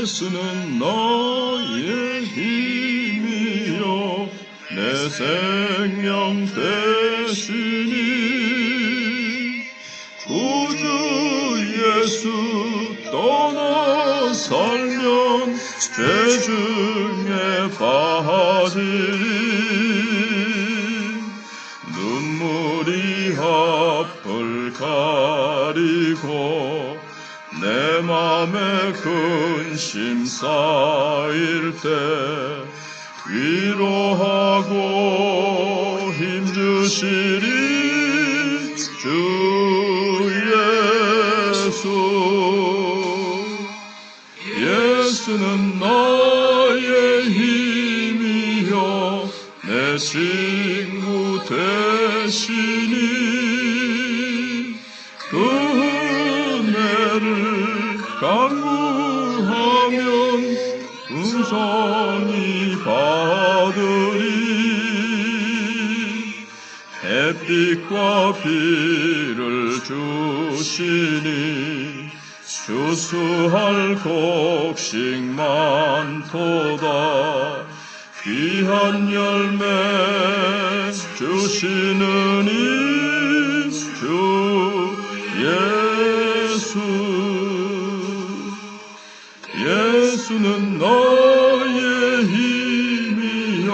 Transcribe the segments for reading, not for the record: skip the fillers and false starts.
예수는 나의 힘이요 내 생명 되시니 구주 예수 떠나 살면 죄 중에 빠지리 눈물이 앞을 가리고 내 맘에 근심 쌓일 때 위로하고 힘주시리 주 예수 예수는 나의 힘이요 내 친구 되시니 그 은혜를 간구하면 풍성히 받으리 햇빛과 비를 주시니 주수할 곡식 많도다 귀한 열매 주시느니 주 예수 예수는 나의 힘이요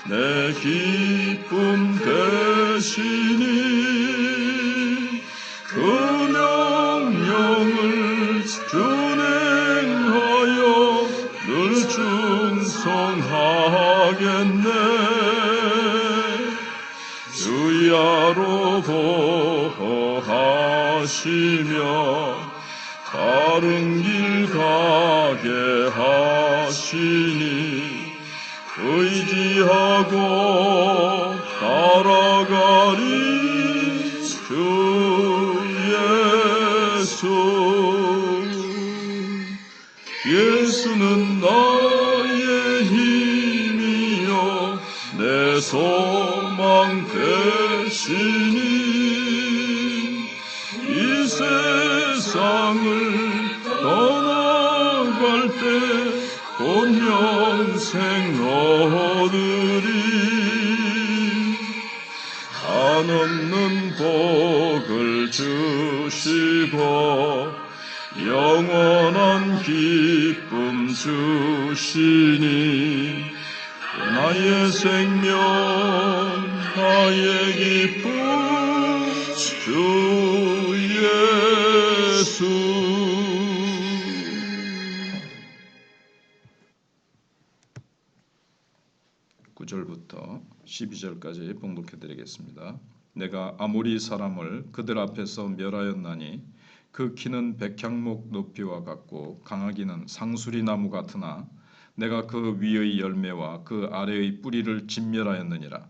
내 기쁨 되시니 그 명령을 준행하여 늘 충성하겠네 주야로 보호하시며 바른 길 가게 하시니 의지하고 따라가리 주 예수 예수는 나의 힘이요 내 소망 되시니 이 세상을 떠나갈 때 본 영생 얻으리 한없는 복을 주시고 영원한 기쁨 주시니 나의 생명 나의 기쁨 주 예수 9절부터 12절까지 봉독해드리겠습니다. 내가 아모리 사람을 그들 앞에서 멸하였나니 그 키는 백향목 높이와 같고 강하기는 상수리 나무 같으나 내가 그 위의 열매와 그 아래의 뿌리를 진멸하였느니라.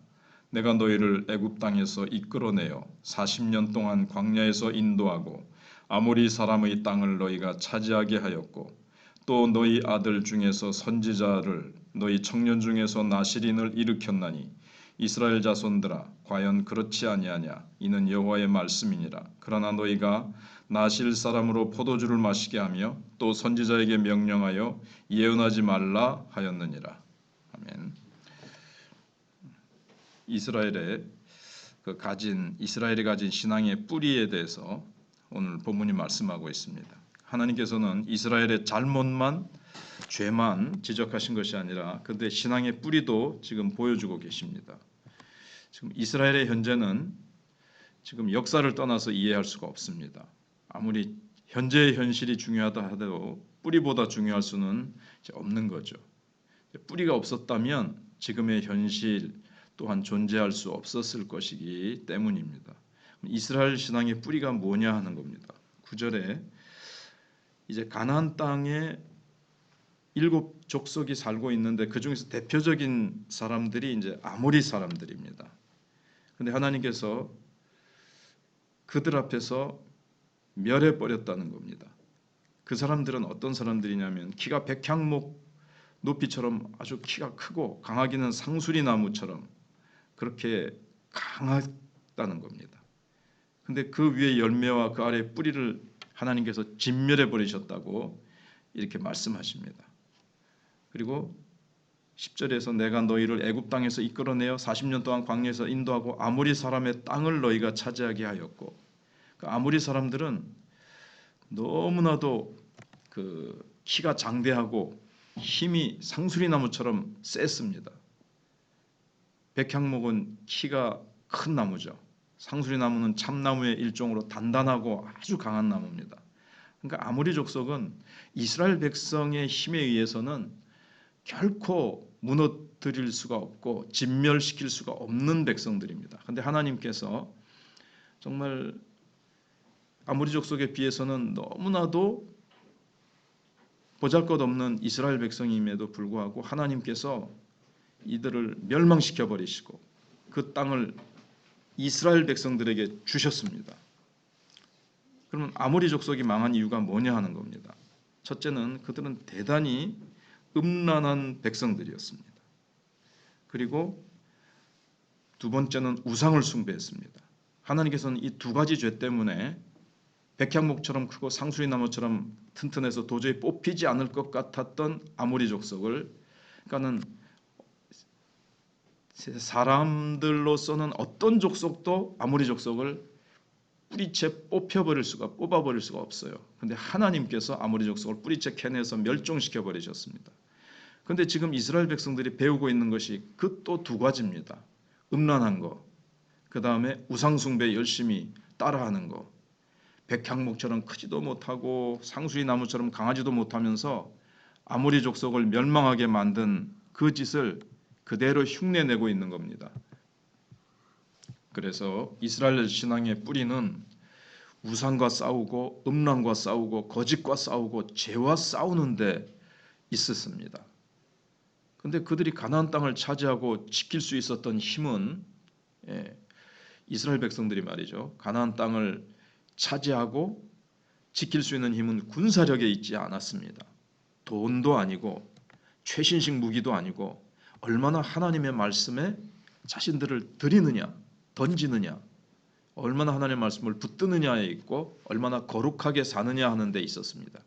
내가 너희를 애굽 땅에서 이끌어내어 40년 동안 광야에서 인도하고 아모리 사람의 땅을 너희가 차지하게 하였고 또 너희 아들 중에서 선지자를 너희 청년 중에서 나실인을 일으켰나니 이스라엘 자손들아 과연 그렇지 아니하냐 이는 여호와의 말씀이니라. 그러나 너희가 나실 사람으로 포도주를 마시게 하며 또 선지자에게 명령하여 예언하지 말라 하였느니라. 아멘. 이스라엘이 가진 신앙의 뿌리에 대해서 오늘 본문이 말씀하고 있습니다. 하나님께서는 이스라엘의 잘못만 죄만 지적하신 것이 아니라 그들의 신앙의 뿌리도 지금 보여주고 계십니다. 지금 이스라엘의 현재는 지금 역사를 떠나서 이해할 수가 없습니다. 아무리 현재의 현실이 중요하다 하더라도 뿌리보다 중요할 수는 없는 거죠. 뿌리가 없었다면 지금의 현실 또한 존재할 수 없었을 것이기 때문입니다. 이스라엘 신앙의 뿌리가 뭐냐 하는 겁니다. 9절에 이제 가나안 땅에 7 족속이 살고 있는데 그 중에서 대표적인 사람들이 이제 아모리 사람들입니다. 그런데 하나님께서 그들 앞에서 멸해 버렸다는 겁니다. 그 사람들은 어떤 사람들이냐면 키가 백향목 높이처럼 아주 키가 크고 강하기는 상수리 나무처럼 그렇게 강하다는 겁니다. 근데 그 위에 열매와 그 아래 뿌리를 하나님께서 진멸해 버리셨다고 이렇게 말씀하십니다. 그리고 10절에서 내가 너희를 애굽 땅에서 이끌어내어 40년 동안 광야에서 인도하고 아모리 사람의 땅을 너희가 차지하게 하였고, 그 아모리 사람들은 너무나도 그 키가 장대하고 힘이 상수리나무처럼 셌습니다. 백향목은 키가 큰 나무죠. 상수리나무는 참나무의 일종으로 단단하고 아주 강한 나무입니다. 그러니까 아모리 족속은 이스라엘 백성의 힘에 의해서는 결코 무너뜨릴 수가 없고 진멸시킬 수가 없는 백성들입니다. 그런데 하나님께서 정말 아모리 족속에 비해서는 너무나도 보잘것없는 이스라엘 백성임에도 불구하고 하나님께서 이들을 멸망시켜 버리시고 그 땅을 이스라엘 백성들에게 주셨습니다. 그러면 아모리 족속이 망한 이유가 뭐냐 하는 겁니다. 첫째는 그들은 대단히 음란한 백성들이었습니다. 그리고 두 번째는 우상을 숭배했습니다. 하나님께서는 이 두 가지 죄 때문에 백향목처럼 크고 상수리나무처럼 튼튼해서 도저히 뽑히지 않을 것 같았던 아모리 족속을, 그러니까는 사람들로서는 어떤 족속도 아모리 족속을 뿌리채 뽑아버릴 수가 없어요. 그런데 하나님께서 아모리 족속을 뿌리채 캐내서 멸종시켜 버리셨습니다. 그런데 지금 이스라엘 백성들이 배우고 있는 것이 그 또 두 가지입니다. 음란한 거, 그 다음에 우상숭배 열심히 따라하는 거. 백향목처럼 크지도 못하고 상수리 나무처럼 강하지도 못하면서 아모리 족속을 멸망하게 만든 그 짓을 그대로 흉내내고 있는 겁니다. 그래서 이스라엘 신앙의 뿌리는 우상과 싸우고 음란과 싸우고 거짓과 싸우고 죄와 싸우는 데 있었습니다. 그런데 그들이 가나안 땅을 차지하고 지킬 수 있었던 힘은, 이스라엘 백성들이 말이죠, 가나안 땅을 차지하고 지킬 수 있는 힘은 군사력에 있지 않았습니다. 돈도 아니고 최신식 무기도 아니고 얼마나 하나님의 말씀에 자신들을 드리느냐, 던지느냐, 얼마나 하나님의 말씀을 붙드느냐에 있고 얼마나 거룩하게 사느냐 하는 데 있었습니다.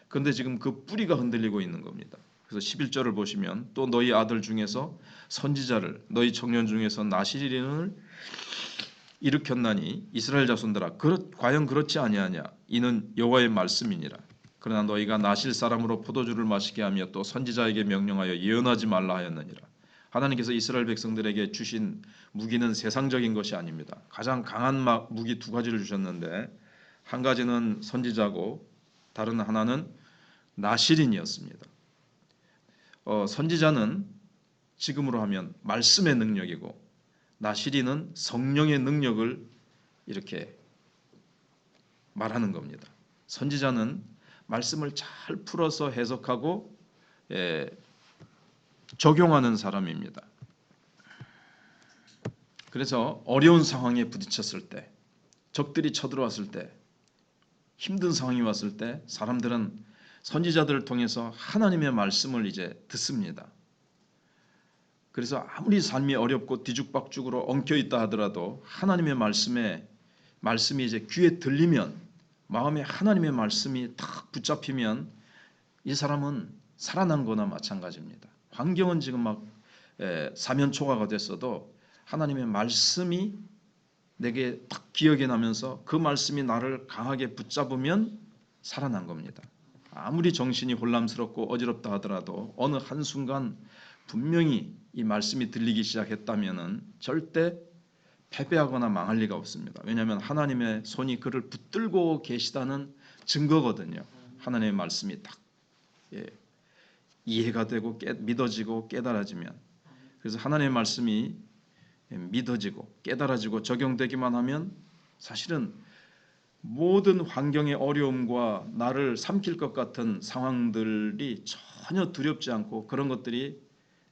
그런데 지금 그 뿌리가 흔들리고 있는 겁니다. 그래서 11절을 보시면 또 너희 아들 중에서 선지자를 너희 청년 중에서 나시린을 일으켰나니 이스라엘 자손들아 과연 그렇지 아니하냐 이는 여호와의 말씀이니라. 그러나 너희가 나실 사람으로 포도주를 마시게 하며 또 선지자에게 명령하여 예언하지 말라 하였느니라. 하나님께서 이스라엘 백성들에게 주신 무기는 세상적인 것이 아닙니다. 가장 강한 무기 두 가지를 주셨는데 한 가지는 선지자고 다른 하나는 나실인이었습니다. 선지자는 지금으로 하면 말씀의 능력이고 나실인은 성령의 능력을 이렇게 말하는 겁니다. 선지자는 말씀을 잘 풀어서 해석하고 적용하는 사람입니다. 그래서 어려운 상황에 부딪혔을 때, 적들이 쳐들어왔을 때, 힘든 상황이 왔을 때 사람들은 선지자들을 통해서 하나님의 말씀을 이제 듣습니다. 그래서 아무리 삶이 어렵고 뒤죽박죽으로 엉켜 있다 하더라도 하나님의 말씀이 이제 귀에 들리면, 마음에 하나님의 말씀이 딱 붙잡히면 이 사람은 살아난 거나 마찬가지입니다. 환경은 지금 막 사면초가가 됐어도 하나님의 말씀이 내게 딱 기억이 나면서 그 말씀이 나를 강하게 붙잡으면 살아난 겁니다. 아무리 정신이 혼란스럽고 어지럽다 하더라도 어느 한순간 분명히 이 말씀이 들리기 시작했다면은 절대 패배하거나 망할 리가 없습니다. 왜냐하면 하나님의 손이 그를 붙들고 계시다는 증거거든요. 하나님의 말씀이 딱 이해가 되고 믿어지고 깨달아지면, 그래서 하나님의 말씀이 믿어지고 깨달아지고 적용되기만 하면 사실은 모든 환경의 어려움과 나를 삼킬 것 같은 상황들이 전혀 두렵지 않고 그런 것들이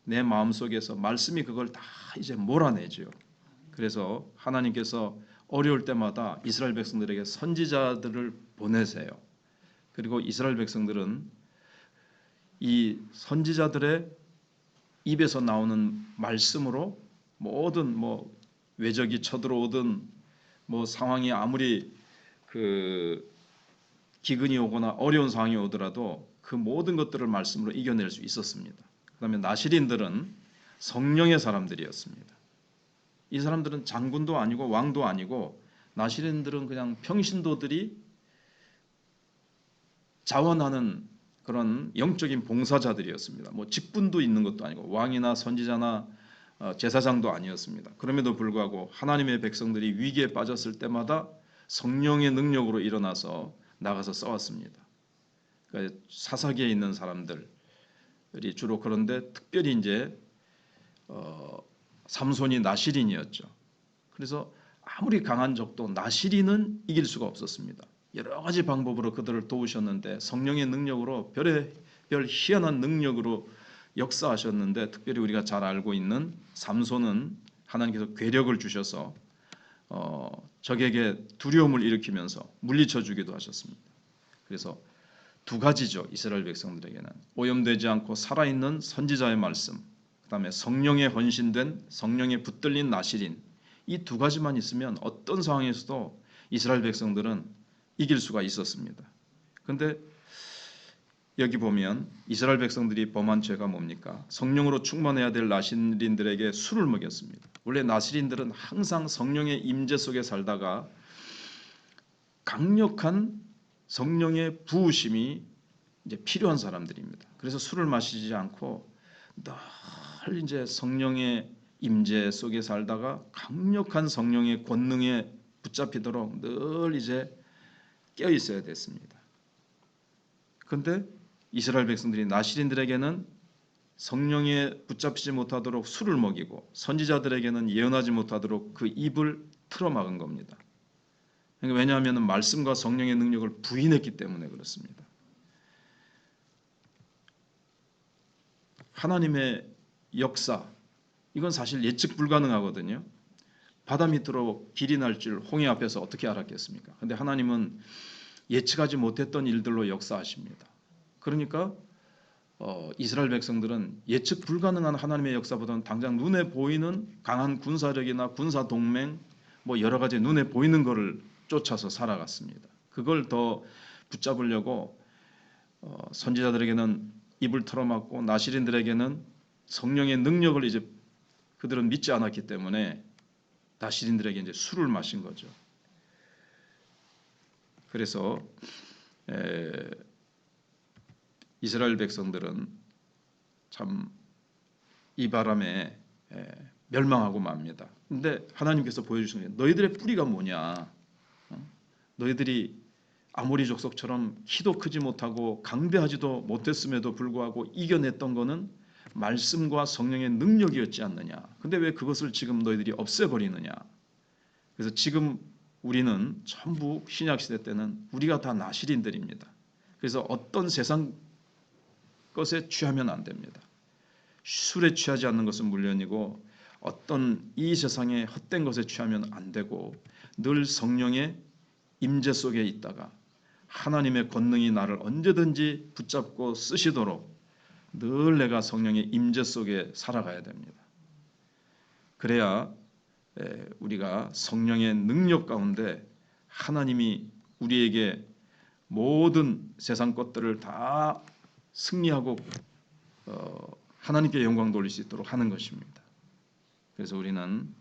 내 마음속에서 말씀이 그걸 다 이제 몰아내죠. 그래서 하나님께서 어려울 때마다 이스라엘 백성들에게 선지자들을 보내세요. 그리고 이스라엘 백성들은 이 선지자들의 입에서 나오는 말씀으로 모든 외적이 쳐들어오든 상황이 아무리 기근이 오거나 어려운 상황이 오더라도 그 모든 것들을 말씀으로 이겨낼 수 있었습니다. 그다음에 나시린들은 성령의 사람들이었습니다. 이 사람들은 장군도 아니고 왕도 아니고 나시린들은 그냥 평신도들이 자원하는 그런 영적인 봉사자들이었습니다. 뭐 직분도 있는 것도 아니고 왕이나 선지자나 제사장도 아니었습니다. 그럼에도 불구하고 하나님의 백성들이 위기에 빠졌을 때마다 성령의 능력으로 일어나서 나가서 싸웠습니다. 그러니까 사사기에 있는 사람들이 주로 그런데 특별히 이제 삼손이 나시린이었죠. 그래서 아무리 강한 적도 나시린은 이길 수가 없었습니다. 여러 가지 방법으로 그들을 도우셨는데 성령의 능력으로 별의별 희한한 능력으로 역사하셨는데 특별히 우리가 잘 알고 있는 삼손은 하나님께서 괴력을 주셔서 적에게 두려움을 일으키면서 물리쳐 주기도 하셨습니다. 그래서 두 가지죠. 이스라엘 백성들에게는 오염되지 않고 살아있는 선지자의 말씀, 그다음에 성령에 헌신된 성령에 붙들린 나시린, 이 두 가지만 있으면 어떤 상황에서도 이스라엘 백성들은 이길 수가 있었습니다. 그런데 여기 보면 이스라엘 백성들이 범한 죄가 뭡니까? 성령으로 충만해야 될 나시린들에게 술을 먹였습니다. 원래 나시린들은 항상 성령의 임재 속에 살다가 강력한 성령의 부으심이 이제 필요한 사람들입니다. 그래서 술을 마시지 않고 늘 이제 성령의 임재 속에 살다가 강력한 성령의 권능에 붙잡히도록 늘 이제 깨어 있어야 됐습니다. 그런데 이스라엘 백성들이 나시린들에게는 성령에 붙잡히지 못하도록 술을 먹이고 선지자들에게는 예언하지 못하도록 그 입을 틀어막은 겁니다. 그러니까 왜냐하면 말씀과 성령의 능력을 부인했기 때문에 그렇습니다. 하나님의 역사, 이건 사실 예측 불가능하거든요. 바다 밑으로 길이 날 줄 홍해 앞에서 어떻게 알았겠습니까? 그런데 하나님은 예측하지 못했던 일들로 역사하십니다. 그러니까 이스라엘 백성들은 예측 불가능한 하나님의 역사보다는 당장 눈에 보이는 강한 군사력이나 군사 동맹, 뭐 여러 가지 눈에 보이는 것을 쫓아서 살아갔습니다. 그걸 더 붙잡으려고 선지자들에게는 입을 털어막고 나시린들에게는 성령의 능력을 이제 그들은 믿지 않았기 때문에 나시린들에게 이제 술을 마신 거죠. 그래서 이스라엘 백성들은 참 이 바람에 멸망하고 맙니다. 근데 하나님께서 보여주시는 게 너희들의 뿌리가 뭐냐? 너희들이 아모리 족속처럼 키도 크지 못하고 강대하지도 못했음에도 불구하고 이겨냈던 것은 말씀과 성령의 능력이었지 않느냐. 근데 왜 그것을 지금 너희들이 없애버리느냐. 그래서 지금 우리는 전부 신약시대 때는 우리가 다 나시린들입니다. 그래서 어떤 세상 것에 취하면 안 됩니다. 술에 취하지 않는 것은 물론이고 어떤 이 세상의 헛된 것에 취하면 안 되고 늘 성령의 임재 속에 있다가 하나님의 권능이 나를 언제든지 붙잡고 쓰시도록 늘 내가 성령의 임재 속에 살아가야 됩니다. 그래야 우리가 성령의 능력 가운데 하나님이 우리에게 모든 세상 것들을 다 승리하고 하나님께 영광 돌릴 수 있도록 하는 것입니다. 그래서 우리는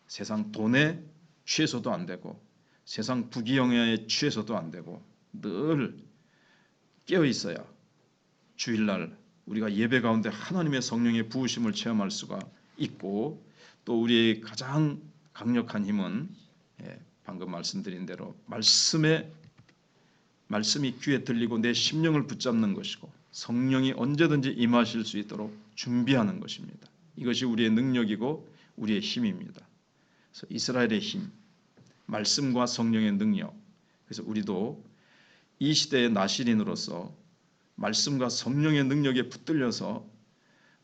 세상 돈에 취해서도 안 되고 세상 부귀영화에 취해서도 안 되고 늘 깨어 있어야 주일날 우리가 예배 가운데 하나님의 성령의 부으심을 체험할 수가 있고 또 우리의 가장 강력한 힘은 방금 말씀드린 대로 말씀이 귀에 들리고 내 심령을 붙잡는 것이고 성령이 언제든지 임하실 수 있도록 준비하는 것입니다. 이것이 우리의 능력이고 우리의 힘입니다. 그래서 이스라엘의 힘, 말씀과 성령의 능력. 그래서 우리도 이 시대의 나시린으로서 말씀과 성령의 능력에 붙들려서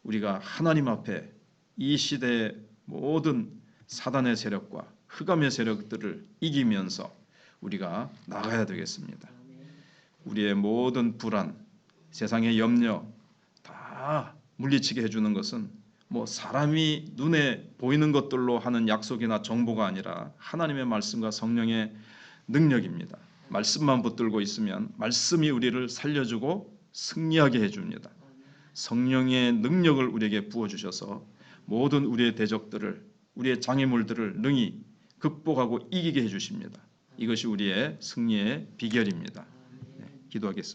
우리가 하나님 앞에 이 시대의 모든 사단의 세력과 흑암의 세력들을 이기면서 우리가 나가야 되겠습니다. 우리의 모든 불안, 세상의 염려 다 물리치게 해주는 것은 뭐 사람이 눈에 보이는 것들로 하는 약속이나 정보가 아니라 하나님의 말씀과 성령의 능력입니다. 말씀만 붙들고 있으면 말씀이 우리를 살려주고 승리하게 해줍니다. 성령의 능력을 우리에게 부어주셔서 모든 우리의 대적들을, 우리의 장애물들을 능히 극복하고 이기게 해주십니다. 이것이 우리의 승리의 비결입니다. 기도하겠습니다.